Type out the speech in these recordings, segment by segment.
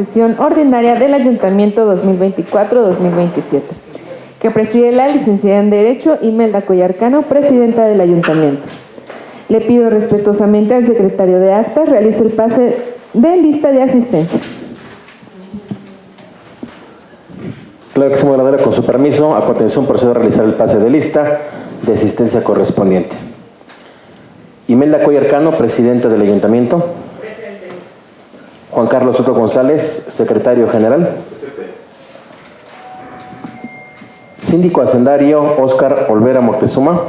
sesión ordinaria del Ayuntamiento 2024-2027, que preside la licenciada en Derecho Imelda Cuellar Cano, presidenta del Ayuntamiento. Le pido respetuosamente al secretario de Actas realice el pase de lista de asistencia. Claro que sí, moderadora, con su permiso, a continuación procedo a realizar el pase de lista de asistencia correspondiente. Imelda Cuellar Cano, presidenta del Ayuntamiento. Presente. Juan Carlos Soto González, secretario general. Presente. Síndico hacendario Óscar Olvera Moctezuma.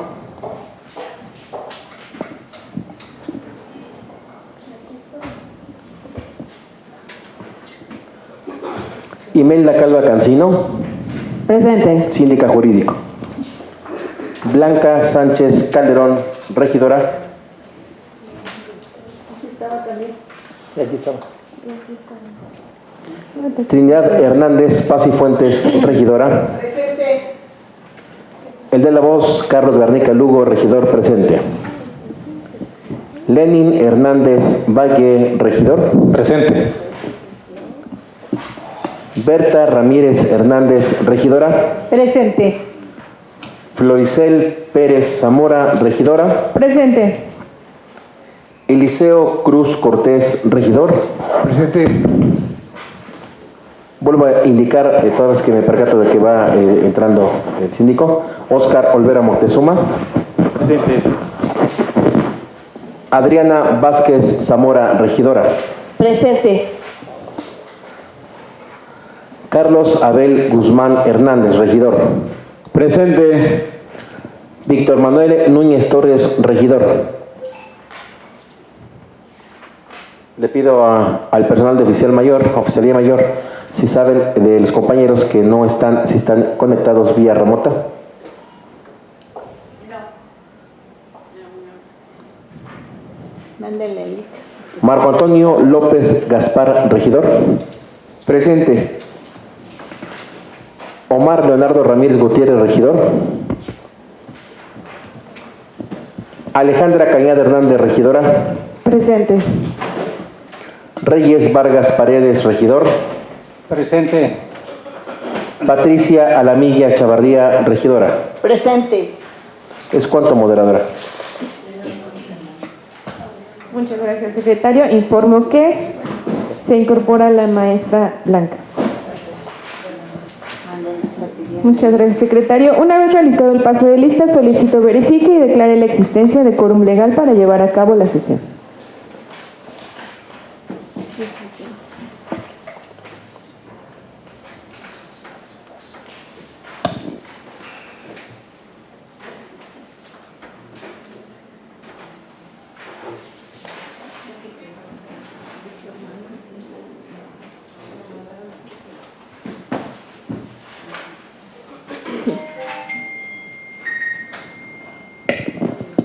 Imelda Calva Cancino. Presente. Síndica jurídico. Blanca Sánchez Calderón, regidora. Aquí estaba. Trinidad Hernández Paz y Fuentes, regidora. Presente. El de la voz, Carlos Garnica Lugo, regidor, presente. Lenin Hernández Valle, regidor. Presente. Berta Ramírez Hernández, regidora. Presente. Floricel Pérez Zamora, regidora. Presente. Eliseo Cruz Cortés, regidor. Presente. Vuelvo a indicar, todas las que me percato de que va entrando el síndico. Óscar Olvera Moctezuma. Presente. Adriana Vázquez Zamora, regidora. Presente. Carlos Abel Guzmán Hernández, regidor. Presente. Víctor Manuel Núñez Torres, regidor. Le pido al personal de oficialía mayor, si saben de los compañeros que no están, si están conectados vía remota. Mándele el link. Marco Antonio López Gaspar, regidor. Presente. Omar Leonardo Ramírez Gutiérrez, regidor. Alejandra Cañada Hernández, regidora. Presente. Reyes Vargas Paredes, regidor. Presente. Patricia Alamilla Chavarría, regidora. Presente. Es cuanto, moderadora. Muchas gracias, secretario. Informo que se incorpora la maestra Blanca. Muchas gracias, secretario. Una vez realizado el pase de lista, solicito verifique y declare la existencia de quórum legal para llevar a cabo la sesión.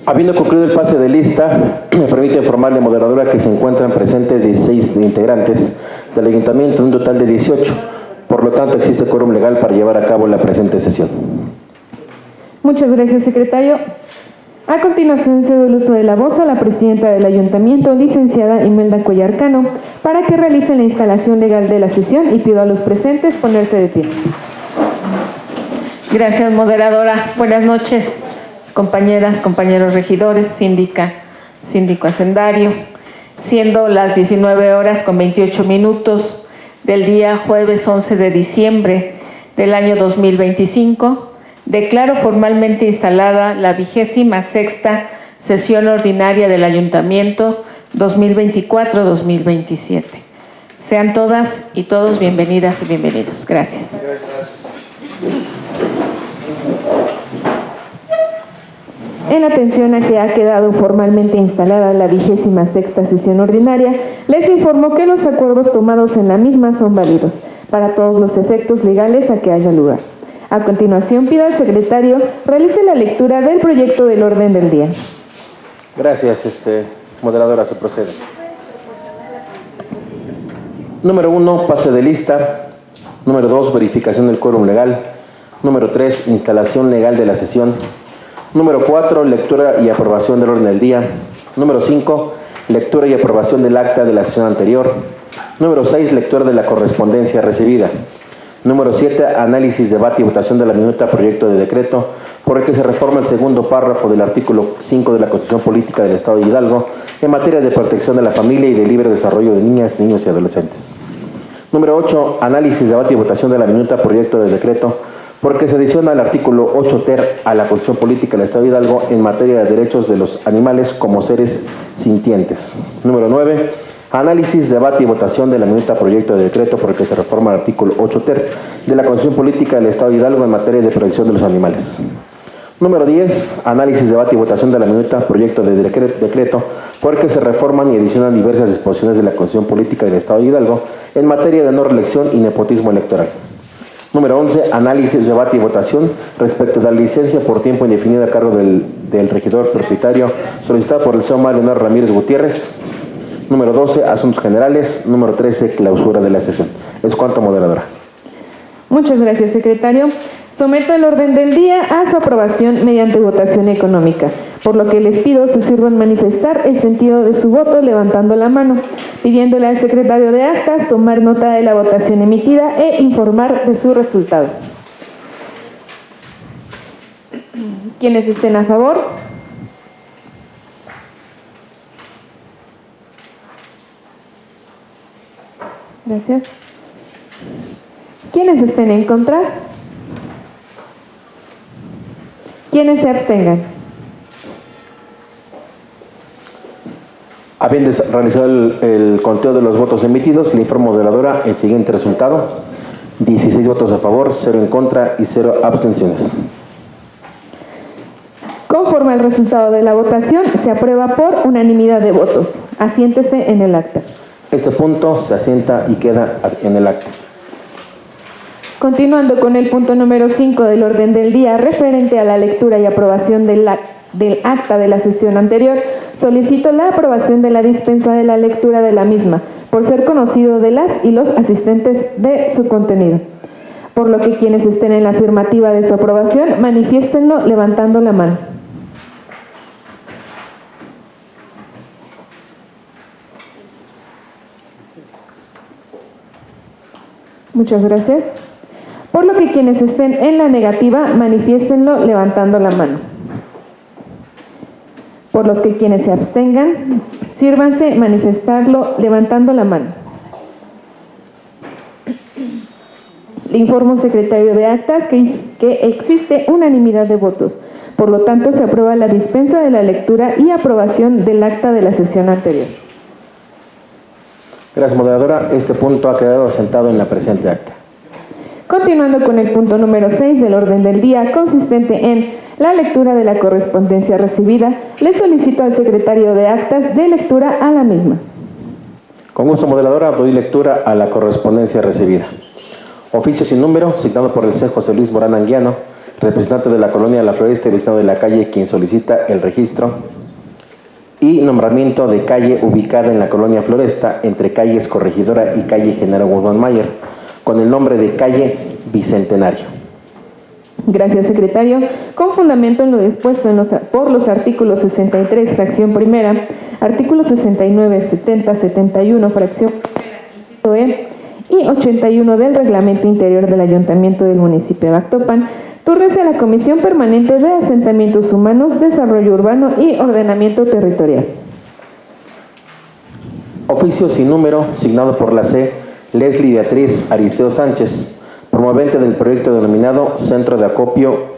Habiendo concluido el pase de lista, me permite informarle, moderadora, que se encuentran presentes 16 integrantes del Ayuntamiento, un total de 18. Por lo tanto, existe quórum legal para llevar a cabo la presente sesión. Muchas gracias, secretario. A continuación, cedo el uso de la voz a la presidenta del Ayuntamiento, licenciada Imelda Cuellar Cano, para que realice la instalación legal de la sesión y pido a los presentes ponerse de pie. Gracias, moderadora. Buenas noches, compañeras, compañeros regidores, síndico hacendario. Siendo las 19:28 del día jueves 11 de diciembre del año 2025, declaro formalmente instalada la 26ª sesión ordinaria del Ayuntamiento 2024-2027. Sean todas y todos bienvenidas y bienvenidos. Gracias. En atención a que ha quedado formalmente instalada la 26ª sesión ordinaria, les informo que los acuerdos tomados en la misma son válidos para todos los efectos legales a que haya lugar. A continuación, pido al secretario realice la lectura del proyecto del orden del día. Gracias, moderadora, se procede. Número 1, pase de lista. Número 2, verificación del quórum legal. Número 3, instalación legal de la sesión. Número 4, lectura y aprobación del orden del día. Número 5, lectura y aprobación del acta de la sesión anterior. Número 6, lectura de la correspondencia recibida. Número 7, análisis, debate y votación de la minuta proyecto de decreto por el que se reforma el segundo párrafo del artículo 5 de la Constitución Política del Estado de Hidalgo en materia de protección de la familia y de libre desarrollo de niñas, niños y adolescentes. Número 8, análisis, debate y votación de la minuta proyecto de decreto porque se adiciona al artículo 8 ter a la Constitución Política del Estado de Hidalgo en materia de derechos de los animales como seres sintientes. Número 9, análisis, debate y votación de la minuta proyecto de decreto por el que se reforma el artículo 8 ter de la Constitución Política del Estado de Hidalgo en materia de protección de los animales. Número 10, análisis, debate y votación de la minuta proyecto de decreto por el que se reforman y adicionan diversas disposiciones de la Constitución Política del Estado de Hidalgo en materia de no reelección y nepotismo electoral. Número 11, análisis, debate y votación respecto de la licencia por tiempo indefinido a cargo del regidor propietario solicitada por el señor Leonardo Ramírez Gutiérrez. Número 12, asuntos generales. Número 13, clausura de la sesión. Es cuanto, moderadora. Muchas gracias, secretario. Someto el orden del día a su aprobación mediante votación económica, por lo que les pido se sirvan manifestar el sentido de su voto levantando la mano, pidiéndole al secretario de actas tomar nota de la votación emitida e informar de su resultado. Quienes estén a favor. Gracias. ¿Quiénes estén en contra? ¿Quiénes se abstengan? Habiendo realizado el conteo de los votos emitidos, le informo, moderadora, el siguiente resultado. 16 votos a favor, 0 en contra y 0 abstenciones. Conforme al resultado de la votación, se aprueba por unanimidad de votos. Asiéntese en el acta. Este punto se asienta y queda en el acta. Continuando con el punto número 5 del orden del día, referente a la lectura y aprobación del acta de la sesión anterior, solicito la aprobación de la dispensa de la lectura de la misma, por ser conocido de las y los asistentes de su contenido. Por lo que quienes estén en la afirmativa de su aprobación, manifiéstenlo levantando la mano. Muchas gracias. Por lo que quienes estén en la negativa, manifiéstenlo levantando la mano. Por los que quienes se abstengan, sírvanse manifestarlo levantando la mano. Le informo, secretario de actas, que existe unanimidad de votos. Por lo tanto, se aprueba la dispensa de la lectura y aprobación del acta de la sesión anterior. Gracias, moderadora. Este punto ha quedado asentado en la presente acta. Continuando con el punto número 6 del orden del día, consistente en la lectura de la correspondencia recibida, le solicito al secretario de actas de lectura a la misma. Con gusto, moderadora, doy lectura a la correspondencia recibida. Oficio sin número, signado por el señor José Luis Morán Anguiano, representante de la colonia La Floresta y vecino de la calle, quien solicita el registro y nombramiento de calle ubicada en la colonia Floresta, entre calles Corregidora y calle General Guzmán Mayer, con el nombre de calle Bicentenario. Gracias, secretario. Con fundamento en lo dispuesto por los artículos 63, fracción primera, artículos 69, 70, 71, fracción primera, inciso E, y 81 del Reglamento Interior del Ayuntamiento del Municipio de Actopan, túrnese a la Comisión Permanente de Asentamientos Humanos, Desarrollo Urbano y Ordenamiento Territorial. Oficio sin número, signado por la C. Leslie Beatriz Aristeo Sánchez, promovente del proyecto denominado Centro de Acopio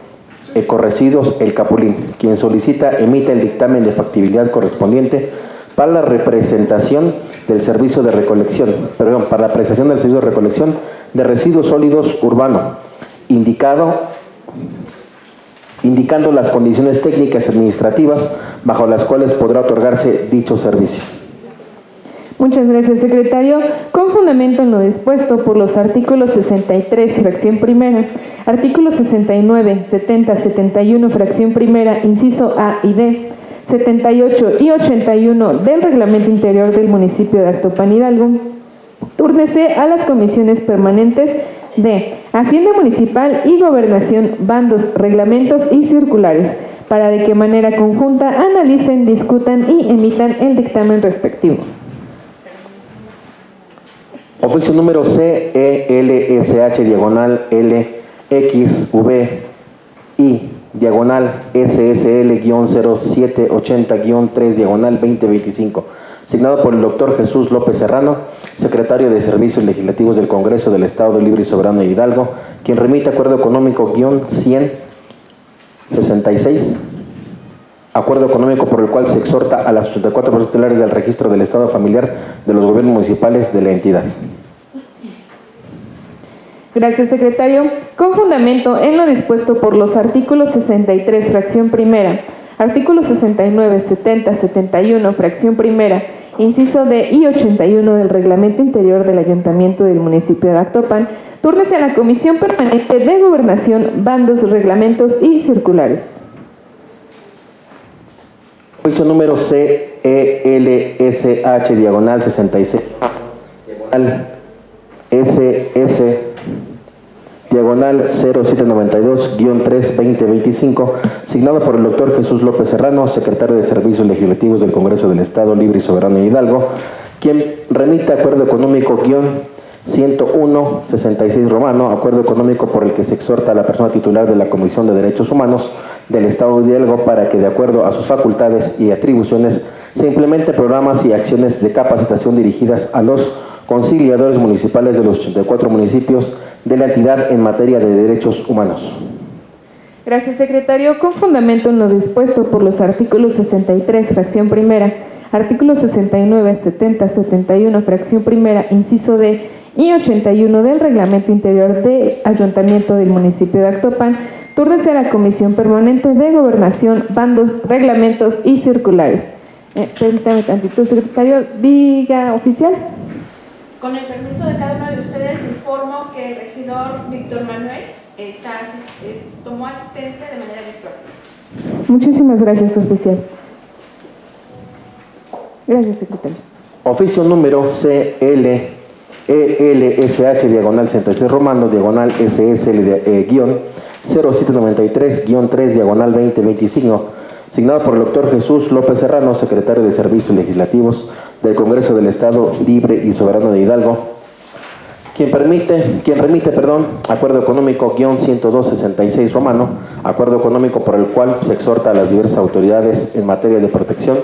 Ecorresiduos El Capulín, quien solicita emita el dictamen de factibilidad correspondiente para la representación del servicio de recolección, para la prestación del servicio de recolección de residuos sólidos urbano, indicando las condiciones técnicas y administrativas bajo las cuales podrá otorgarse dicho servicio. Muchas gracias, secretario. Con fundamento en lo dispuesto por los artículos 63, fracción primera, artículos 69, 70, 71, fracción primera, inciso A y D, 78 y 81 del Reglamento Interior del Municipio de Actopan Hidalgo, túrnese a las comisiones permanentes de Hacienda Municipal y Gobernación, bandos, reglamentos y circulares, para de qué manera conjunta analicen, discutan y emitan el dictamen respectivo. Oficio número CELSH diagonal LXVI diagonal SSL-0780-3 diagonal 2025, signado por el doctor Jesús López Serrano, secretario de Servicios Legislativos del Congreso del Estado Libre y Soberano de Hidalgo, quien remite acuerdo económico-100-66, acuerdo económico por el cual se exhorta a las 84 personas titulares del registro del Estado familiar de los gobiernos municipales de la entidad. Gracias, secretario. Con fundamento en lo dispuesto por los artículos 63, fracción primera, artículos 69, 70, 71, fracción primera, inciso D y 81 del Reglamento Interior del Ayuntamiento del Municipio de Actopan, túrnese a la Comisión Permanente de Gobernación, bandos, reglamentos y circulares. Juicio número CELSH diagonal 66 diagonal SS diagonal 0792-3-2025, signado por el doctor Jesús López Serrano, secretario de Servicios Legislativos del Congreso del Estado Libre y Soberano de Hidalgo, quien remite acuerdo económico 101-66 romano, acuerdo económico por el que se exhorta a la persona titular de la Comisión de Derechos Humanos del Estado de Hidalgo para que, de acuerdo a sus facultades y atribuciones, se implemente programas y acciones de capacitación dirigidas a los conciliadores municipales de los 84 municipios de la entidad en materia de derechos humanos. Gracias, secretario. Con fundamento en lo dispuesto por los artículos 63, fracción primera, artículos 69, 70, 71, fracción primera, inciso D y 81 del Reglamento Interior del Ayuntamiento del Municipio de Actopan, túrnese a la Comisión Permanente de Gobernación, bandos, reglamentos y circulares. Permítame tantito, secretario. Diga, oficial. Con el permiso de cada uno de ustedes, informo que el regidor Víctor Manuel tomó asistencia de manera virtual. Muchísimas gracias, oficial. Gracias, secretario. Oficio número CELSH diagonal 66 romano diagonal SSL-0793-3 diagonal 2025, signado por el doctor Jesús López Serrano, secretario de Servicios Legislativos del Congreso del Estado Libre y Soberano de Hidalgo, quien remite, acuerdo económico 102-66 romano, acuerdo económico por el cual se exhorta a las diversas autoridades en materia de protección,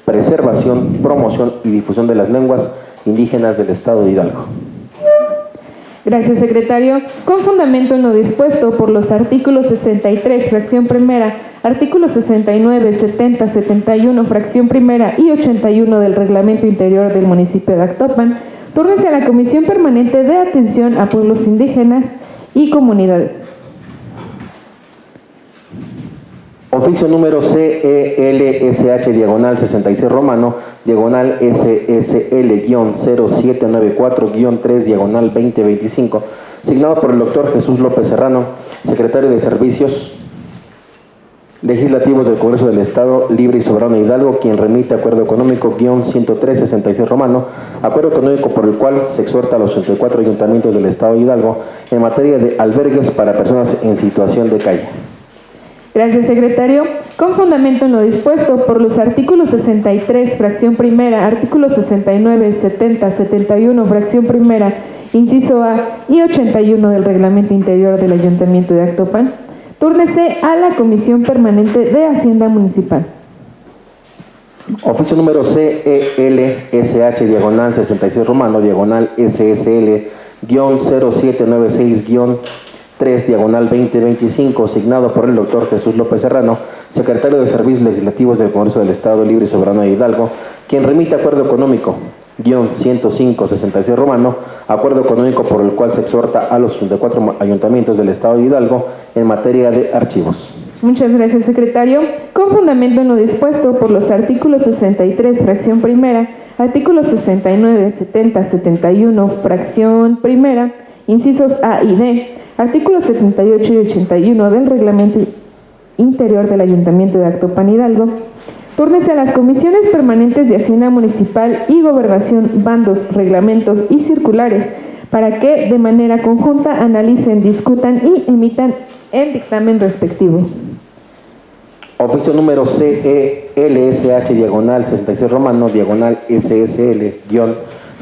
preservación, promoción y difusión de las lenguas indígenas del Estado de Hidalgo. Gracias, secretario. Con fundamento en lo dispuesto por los artículos 63, fracción primera, artículos 69, 70, 71, fracción primera y 81 del Reglamento Interior del Municipio de Actopan, túrnese a la Comisión Permanente de Atención a Pueblos Indígenas y Comunidades. Oficio número CELSH diagonal 66 romano diagonal SSL-0794-3 diagonal 2025, signado por el doctor Jesús López Serrano, secretario de Servicios Legislativos del Congreso del Estado Libre y Soberano de Hidalgo, quien remite acuerdo económico 103-66 romano, acuerdo económico por el cual se exhorta a los 84 ayuntamientos del Estado de Hidalgo en materia de albergues para personas en situación de calle. Gracias, secretario. Con fundamento en lo dispuesto por los artículos 63, fracción primera, artículos 69, 70, 71, fracción primera, inciso A y 81 del Reglamento Interior del Ayuntamiento de Actopan, túrnese a la Comisión Permanente de Hacienda Municipal. Oficio número CELSH diagonal 66 romano diagonal SSL-0796- 3 diagonal 2025, signado por el doctor Jesús López Serrano, secretario de Servicios Legislativos del Congreso del Estado Libre y Soberano de Hidalgo, quien remite acuerdo económico 105-66 romano, acuerdo económico por el cual se exhorta a los 84 ayuntamientos del Estado de Hidalgo en materia de archivos. Muchas gracias, secretario. Con fundamento en lo dispuesto por los artículos 63, fracción primera, artículos 69, 70, 71, fracción primera, incisos A y D, artículos 78 y 81 del Reglamento Interior del Ayuntamiento de Actopan, Hidalgo, túrnese a las Comisiones Permanentes de Hacienda Municipal y Gobernación, bandos, reglamentos y circulares, para que de manera conjunta analicen, discutan y emitan el dictamen respectivo. Oficio número CELSH diagonal 66 romano diagonal SSL-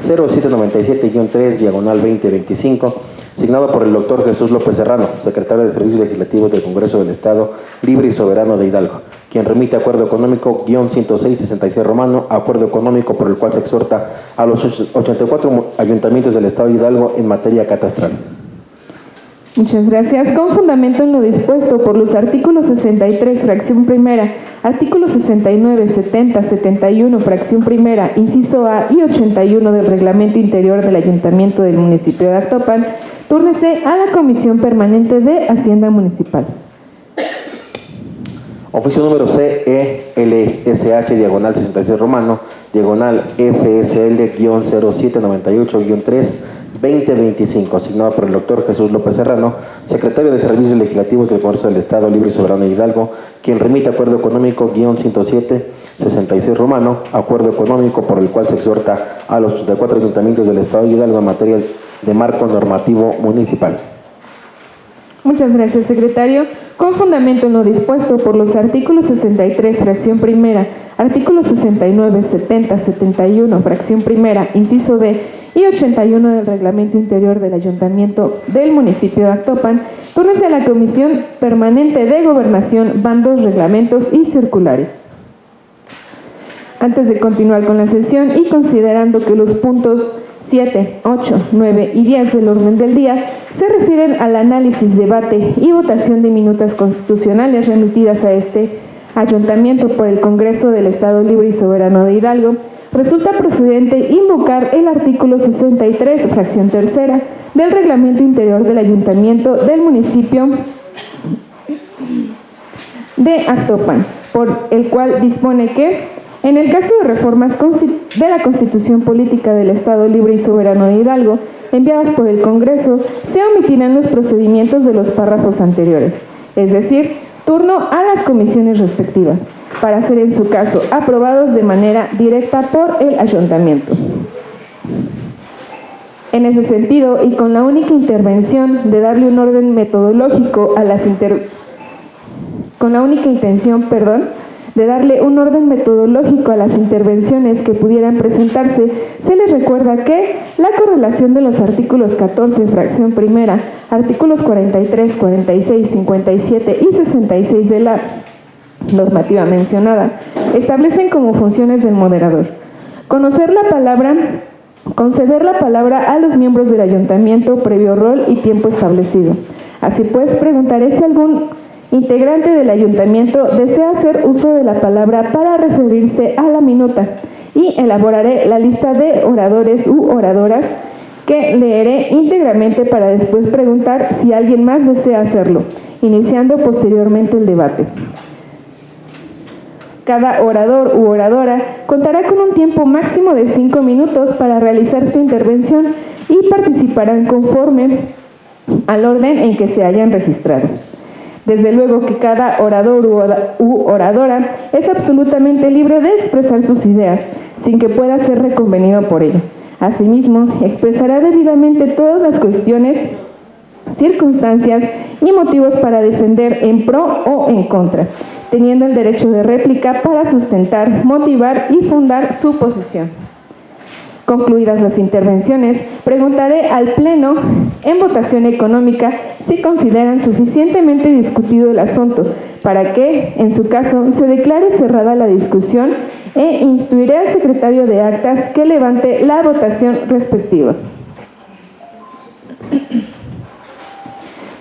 0797-3, diagonal 2025, signado por el doctor Jesús López Serrano, secretario de Servicios Legislativos del Congreso del Estado Libre y Soberano de Hidalgo, quien remite acuerdo económico -106-66 romano, acuerdo económico por el cual se exhorta a los 84 ayuntamientos del Estado de Hidalgo en materia catastral. Muchas gracias. Con fundamento en lo dispuesto por los artículos 63, fracción primera, artículos 69, 70, 71, fracción primera, inciso A y 81 del Reglamento Interior del Ayuntamiento del Municipio de Actopan, túrnese a la Comisión Permanente de Hacienda Municipal. Oficio número CELSH, diagonal 66 romano, diagonal SSL-0798-3, 2025, asignado por el doctor Jesús López Serrano, secretario de Servicios Legislativos del Congreso del Estado Libre y Soberano de Hidalgo, quien remite acuerdo económico -107-66 romano, acuerdo económico por el cual se exhorta a los 84 ayuntamientos del Estado de Hidalgo en materia de marco normativo municipal. Muchas gracias, secretario. Con fundamento en lo dispuesto por los artículos 63, fracción primera, artículos 69, 70, 71, fracción primera, inciso D y 81 del Reglamento Interior del Ayuntamiento del Municipio de Actopan, túrnese a la Comisión Permanente de Gobernación, bandos, reglamentos y circulares. Antes de continuar con la sesión y considerando que los puntos 7, 8, 9 y 10 del orden del día se refieren al análisis, debate y votación de minutas constitucionales remitidas a este ayuntamiento por el Congreso del Estado Libre y Soberano de Hidalgo, resulta procedente invocar el artículo 63, fracción tercera, del Reglamento Interior del Ayuntamiento del Municipio de Actopan, por el cual dispone que en el caso de reformas de la Constitución Política del Estado Libre y Soberano de Hidalgo, enviadas por el Congreso, se omitirán los procedimientos de los párrafos anteriores, es decir, turno a las comisiones respectivas, para ser en su caso aprobados de manera directa por el Ayuntamiento. En ese sentido, y con la única intervención de darle un orden metodológico a las de darle un orden metodológico a las intervenciones que pudieran presentarse, se les recuerda que la correlación de los artículos 14, fracción primera, artículos 43, 46, 57 y 66 de la normativa mencionada establecen como funciones del moderador conceder la palabra a los miembros del ayuntamiento previo rol y tiempo establecido. Así pues, preguntaré si algún integrante del ayuntamiento desea hacer uso de la palabra para referirse a la minuta y elaboraré la lista de oradores u oradoras que leeré íntegramente para después preguntar si alguien más desea hacerlo, iniciando posteriormente el debate. Cada orador u oradora contará con un tiempo máximo de 5 minutos para realizar su intervención y participarán conforme al orden en que se hayan registrado. Desde luego que cada orador u oradora es absolutamente libre de expresar sus ideas, sin que pueda ser reconvenido por ello. Asimismo, expresará debidamente todas las cuestiones, circunstancias y motivos para defender en pro o en contra, teniendo el derecho de réplica para sustentar, motivar y fundar su posición. Concluidas las intervenciones, preguntaré al Pleno en votación económica si consideran suficientemente discutido el asunto para que, en su caso, se declare cerrada la discusión e instruiré al secretario de actas que levante la votación respectiva.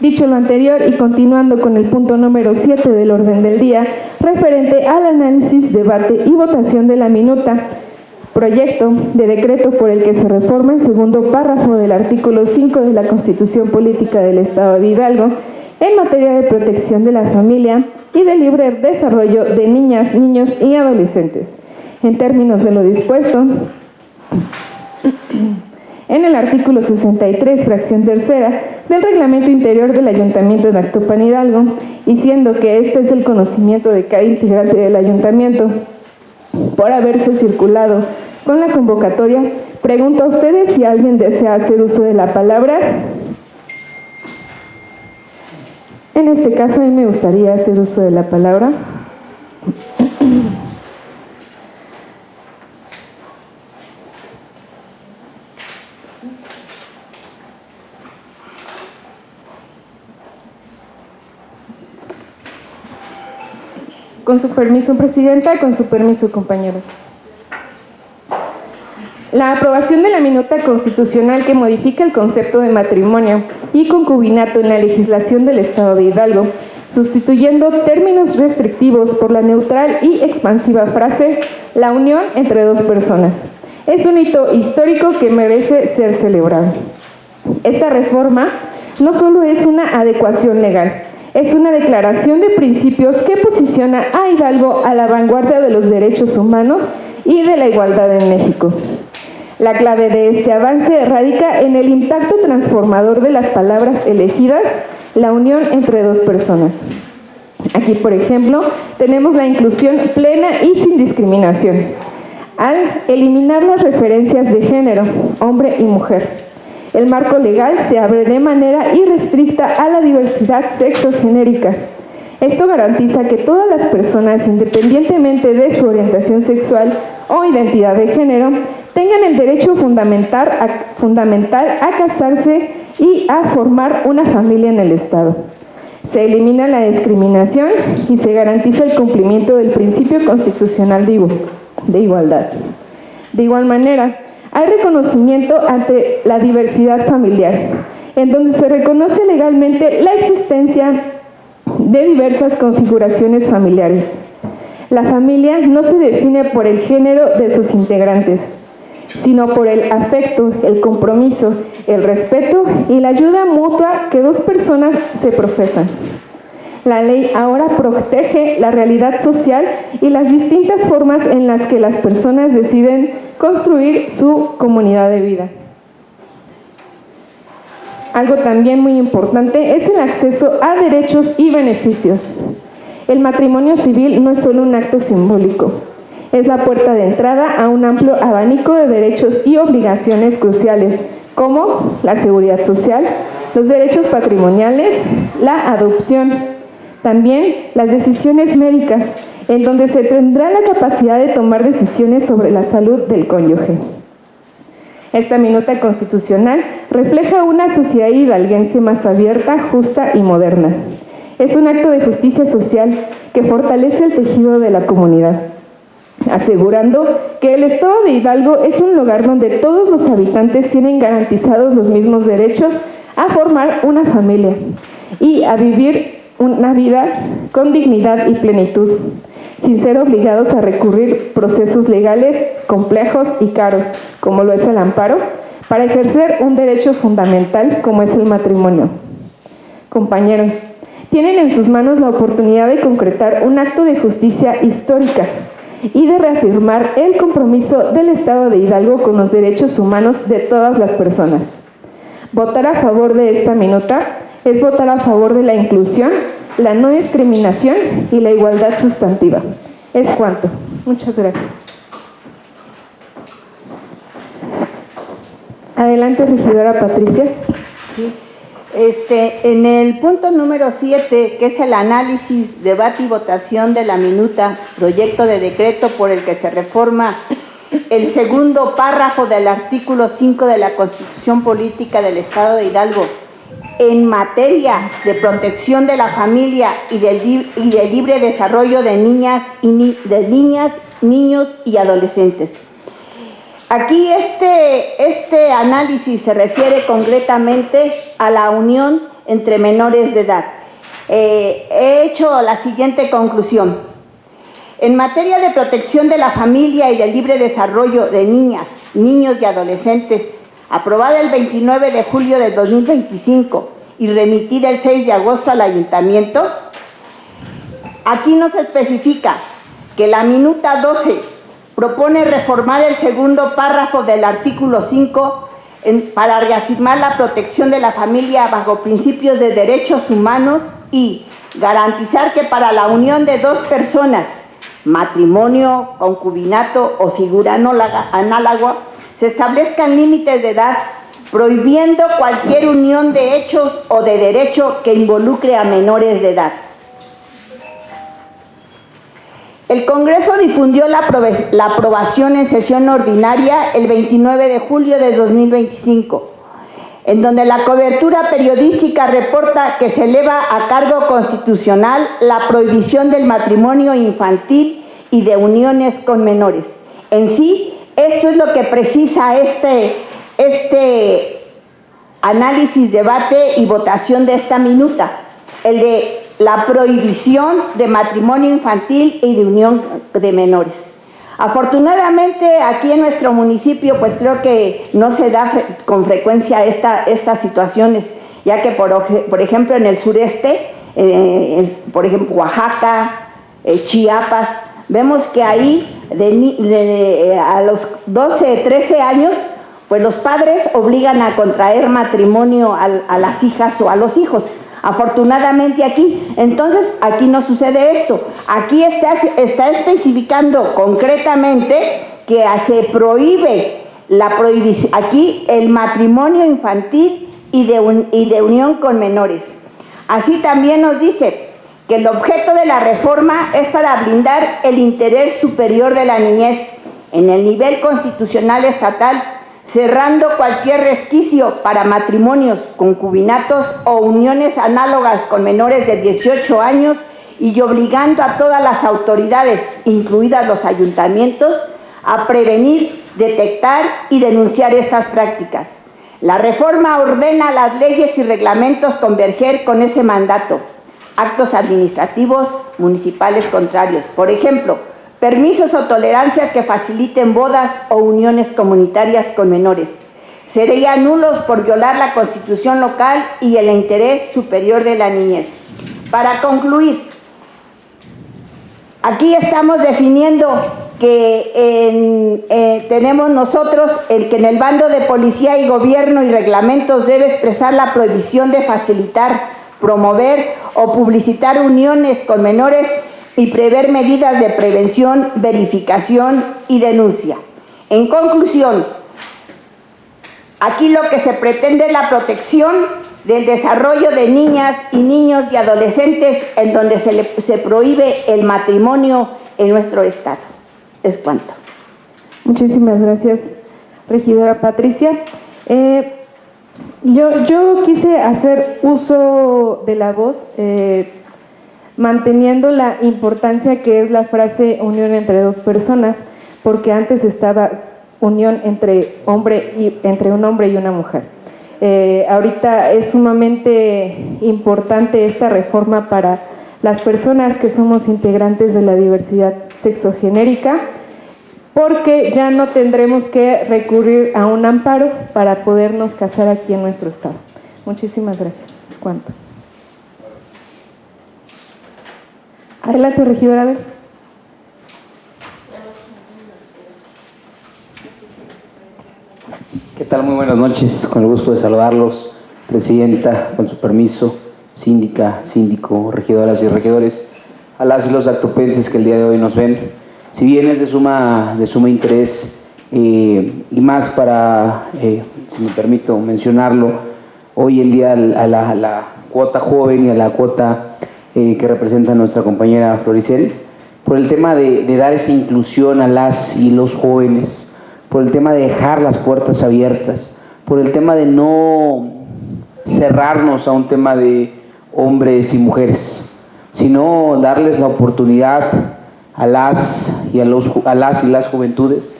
Dicho lo anterior y continuando con el punto número 7 del orden del día, referente al análisis, debate y votación de la minuta, proyecto de decreto por el que se reforma el segundo párrafo del artículo 5 de la Constitución Política del Estado de Hidalgo en materia de protección de la familia y de libre desarrollo de niñas, niños y adolescentes. En términos de lo dispuesto en el artículo 63, fracción tercera, del Reglamento Interior del Ayuntamiento de Actopan, Hidalgo, y siendo que este es del conocimiento de cada integrante del Ayuntamiento, por haberse circulado con la convocatoria, pregunto a ustedes si alguien desea hacer uso de la palabra. En este caso, a mí me gustaría hacer uso de la palabra. Con su permiso, Presidenta, con su permiso, compañeros. La aprobación de la minuta constitucional que modifica el concepto de matrimonio y concubinato en la legislación del Estado de Hidalgo, sustituyendo términos restrictivos por la neutral y expansiva frase "la unión entre dos personas", es un hito histórico que merece ser celebrado. Esta reforma no solo es una adecuación legal, es una declaración de principios que posiciona a Hidalgo a la vanguardia de los derechos humanos y de la igualdad en México. La clave de este avance radica en el impacto transformador de las palabras elegidas, la unión entre dos personas. Aquí, por ejemplo, tenemos la inclusión plena y sin discriminación, al eliminar las referencias de género, hombre y mujer. El marco legal se abre de manera irrestricta a la diversidad sexogenérica. Esto garantiza que todas las personas, independientemente de su orientación sexual o identidad de género, tengan el derecho fundamental a casarse y a formar una familia en el Estado. Se elimina la discriminación y se garantiza el cumplimiento del principio constitucional de igualdad. De igual manera, hay reconocimiento ante la diversidad familiar, en donde se reconoce legalmente la existencia de diversas configuraciones familiares. La familia no se define por el género de sus integrantes, sino por el afecto, el compromiso, el respeto y la ayuda mutua que dos personas se profesan. La ley ahora protege la realidad social y las distintas formas en las que las personas deciden construir su comunidad de vida. Algo también muy importante es el acceso a derechos y beneficios. El matrimonio civil no es solo un acto simbólico, es la puerta de entrada a un amplio abanico de derechos y obligaciones cruciales, como la seguridad social, los derechos patrimoniales, la adopción, también las decisiones médicas, en donde se tendrá la capacidad de tomar decisiones sobre la salud del cónyuge. Esta minuta constitucional refleja una sociedad hidalguense más abierta, justa y moderna. Es un acto de justicia social que fortalece el tejido de la comunidad, asegurando que el Estado de Hidalgo es un lugar donde todos los habitantes tienen garantizados los mismos derechos a formar una familia y a vivir una vida con dignidad y plenitud, sin ser obligados a recurrir procesos legales complejos y caros, como lo es el amparo, para ejercer un derecho fundamental como es el matrimonio. Compañeros, tienen en sus manos la oportunidad de concretar un acto de justicia histórica y de reafirmar el compromiso del Estado de Hidalgo con los derechos humanos de todas las personas. Votar a favor de esta minuta es votar a favor de la inclusión, la no discriminación y la igualdad sustantiva. Es cuanto. Muchas gracias. Adelante, regidora Patricia. Sí. En el punto número 7, que es el análisis, debate y votación de la minuta, proyecto de decreto por el que se reforma el segundo párrafo del artículo 5 de la Constitución Política del Estado de Hidalgo, en materia de protección de la familia y del libre desarrollo de niñas, niños y adolescentes. Aquí este análisis se refiere concretamente a la unión entre menores de edad. He hecho la siguiente conclusión. En materia de protección de la familia y del libre desarrollo de niñas, niños y adolescentes, aprobada el 29 de julio de 2025 y remitida el 6 de agosto al Ayuntamiento, aquí nos especifica que la minuta 12 propone reformar el segundo párrafo del artículo 5 para reafirmar la protección de la familia bajo principios de derechos humanos y garantizar que para la unión de dos personas, matrimonio, concubinato o figura análoga, se establezcan límites de edad, prohibiendo cualquier unión de hechos o de derecho que involucre a menores de edad. El Congreso difundió la aprobación en sesión ordinaria el 29 de julio de 2025. en donde la cobertura periodística reporta que se eleva a cargo constitucional la prohibición del matrimonio infantil y de uniones con menores. En sí, esto es lo que precisa este análisis, debate y votación de esta minuta, el de la prohibición de matrimonio infantil y de unión de menores. Afortunadamente, aquí en nuestro municipio, pues creo que no se da con frecuencia estas situaciones, ya que, por ejemplo, en el sureste, por ejemplo, Oaxaca, Chiapas, vemos que ahí a los 12, 13 años, pues los padres obligan a contraer matrimonio a las hijas o a los hijos. Afortunadamente aquí, entonces aquí no sucede esto. Aquí está especificando concretamente que se prohíbe aquí el matrimonio infantil y de unión con menores. Así también nos dice que el objeto de la reforma es para blindar el interés superior de la niñez en el nivel constitucional estatal, cerrando cualquier resquicio para matrimonios, concubinatos o uniones análogas con menores de 18 años y obligando a todas las autoridades, incluidas los ayuntamientos, a prevenir, detectar y denunciar estas prácticas. La reforma ordena a las leyes y reglamentos converger con ese mandato. Actos administrativos municipales contrarios, por ejemplo, permisos o tolerancias que faciliten bodas o uniones comunitarias con menores, serían nulos por violar la Constitución local y el interés superior de la niñez. Para concluir, aquí estamos definiendo que tenemos nosotros el que en el bando de policía y gobierno y reglamentos debe expresar la prohibición de facilitar, promover o publicitar uniones con menores y prever medidas de prevención, verificación y denuncia. En conclusión, aquí lo que se pretende es la protección del desarrollo de niñas y niños y adolescentes en donde se prohíbe el matrimonio en nuestro estado. Es cuanto. Muchísimas gracias, regidora Patricia. Yo quise hacer uso de la voz manteniendo la importancia que es la frase unión entre dos personas, porque antes estaba unión entre un hombre y una mujer. Ahorita es sumamente importante esta reforma para las personas que somos integrantes de la diversidad sexogenérica, porque ya no tendremos que recurrir a un amparo para podernos casar aquí en nuestro estado. Muchísimas gracias. ¿Cuánto? Adelante, regidora. A ver. ¿Qué tal? Muy buenas noches. Con el gusto de saludarlos, presidenta, con su permiso, síndica, síndico, regidoras y regidores, a las y los actopenses que el día de hoy nos ven. Si bien es de suma interés y más para, si me permito mencionarlo, hoy en día a la cuota joven y a la cuota que representa nuestra compañera Floricel, por el tema de dar esa inclusión a las y los jóvenes, por el tema de dejar las puertas abiertas, por el tema de no cerrarnos a un tema de hombres y mujeres, sino darles la oportunidad a las y las juventudes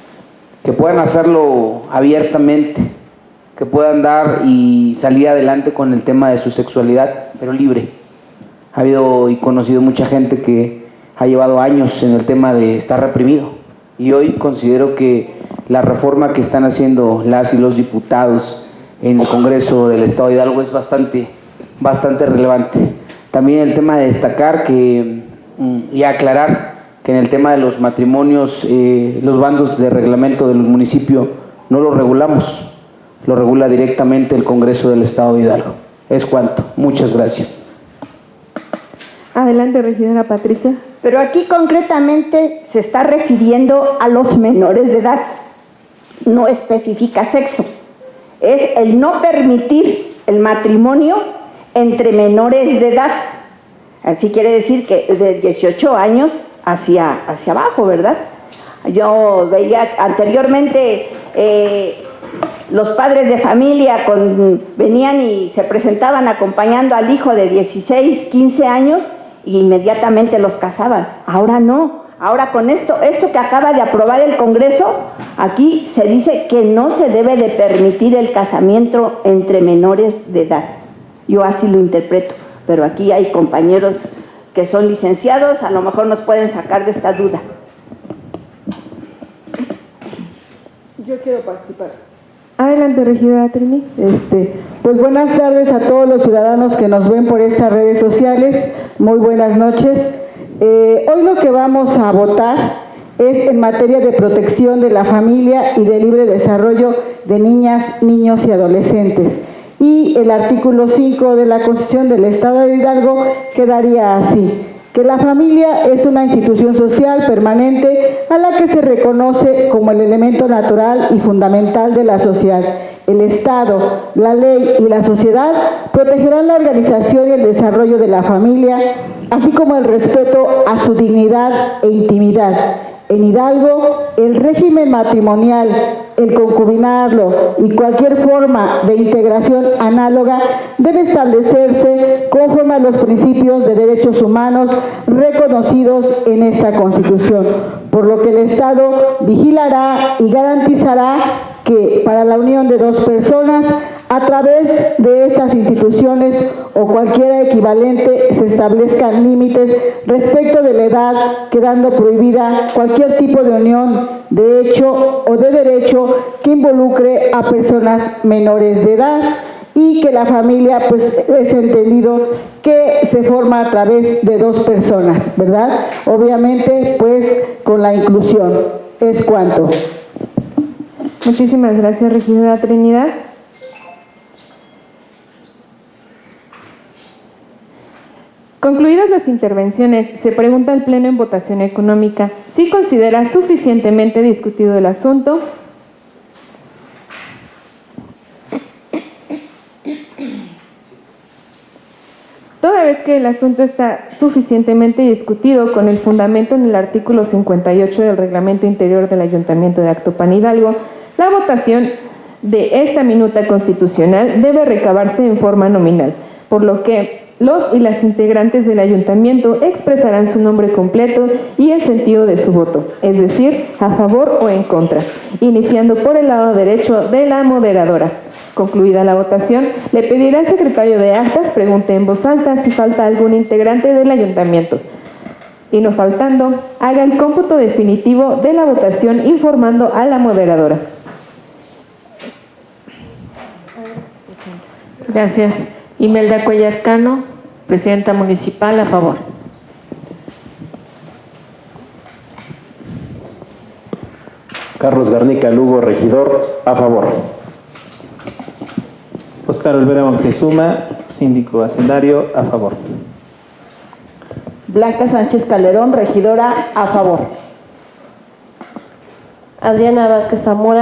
que puedan hacerlo abiertamente, que puedan dar y salir adelante con el tema de su sexualidad, pero libre. Ha habido y conocido mucha gente que ha llevado años en el tema de estar reprimido, y hoy considero que la reforma que están haciendo las y los diputados en el Congreso del Estado de Hidalgo es bastante relevante. También el tema de destacar y aclarar que en el tema de los matrimonios, los bandos de reglamento del municipio no lo regulamos, lo regula directamente el Congreso del Estado de Hidalgo. Es cuanto. Muchas gracias. Adelante, regidora Patricia. Pero aquí concretamente se está refiriendo a los menores de edad, no especifica sexo. Es el no permitir el matrimonio entre menores de edad. Así quiere decir que de 18 años hacia abajo, ¿verdad? Yo veía anteriormente los padres de familia venían y se presentaban acompañando al hijo de 16, 15 años y inmediatamente los casaban. Ahora no, ahora con esto que acaba de aprobar el Congreso, aquí se dice que no se debe de permitir el casamiento entre menores de edad. Yo así lo interpreto, pero aquí hay compañeros que son licenciados, a lo mejor nos pueden sacar de esta duda. Yo quiero participar. Adelante, regidora Trini. Pues buenas tardes a todos los ciudadanos que nos ven por estas redes sociales. Muy buenas noches. Hoy lo que vamos a votar es en materia de protección de la familia y de libre desarrollo de niñas, niños y adolescentes. Y el artículo 5 de la Constitución del Estado de Hidalgo quedaría así: que la familia es una institución social permanente a la que se reconoce como el elemento natural y fundamental de la sociedad. El Estado, la ley y la sociedad protegerán la organización y el desarrollo de la familia, así como el respeto a su dignidad e intimidad. En Hidalgo, el régimen matrimonial, el concubinarlo y cualquier forma de integración análoga debe establecerse conforme a los principios de derechos humanos reconocidos en esta Constitución, por lo que el Estado vigilará y garantizará que para la unión de dos personas, a través de estas instituciones o cualquiera equivalente, se establezcan límites respecto de la edad, quedando prohibida cualquier tipo de unión de hecho o de derecho que involucre a personas menores de edad, y que la familia pues es entendido que se forma a través de dos personas, ¿verdad? Obviamente pues con la inclusión. Es cuanto. Muchísimas gracias, regidora Trinidad. Concluidas las intervenciones, se pregunta al Pleno en votación económica si considera suficientemente discutido el asunto. Toda vez que el asunto está suficientemente discutido con el fundamento en el artículo 58 del Reglamento Interior del Ayuntamiento de Actopan Hidalgo, la votación de esta minuta constitucional debe recabarse en forma nominal, por lo que los y las integrantes del ayuntamiento expresarán su nombre completo y el sentido de su voto, es decir, a favor o en contra, iniciando por el lado derecho de la moderadora. Concluida la votación, le pedirá al secretario de Actas pregunte en voz alta si falta algún integrante del ayuntamiento. Y no faltando, haga el cómputo definitivo de la votación informando a la moderadora. Gracias. Imelda Cuellar Cano, presidenta municipal, a favor. Carlos Garnica Lugo, regidor, a favor. Óscar Olvera Moctezuma, síndico hacendario, a favor. Blanca Sánchez Calderón, regidora, a favor. Adriana Vázquez Zamora,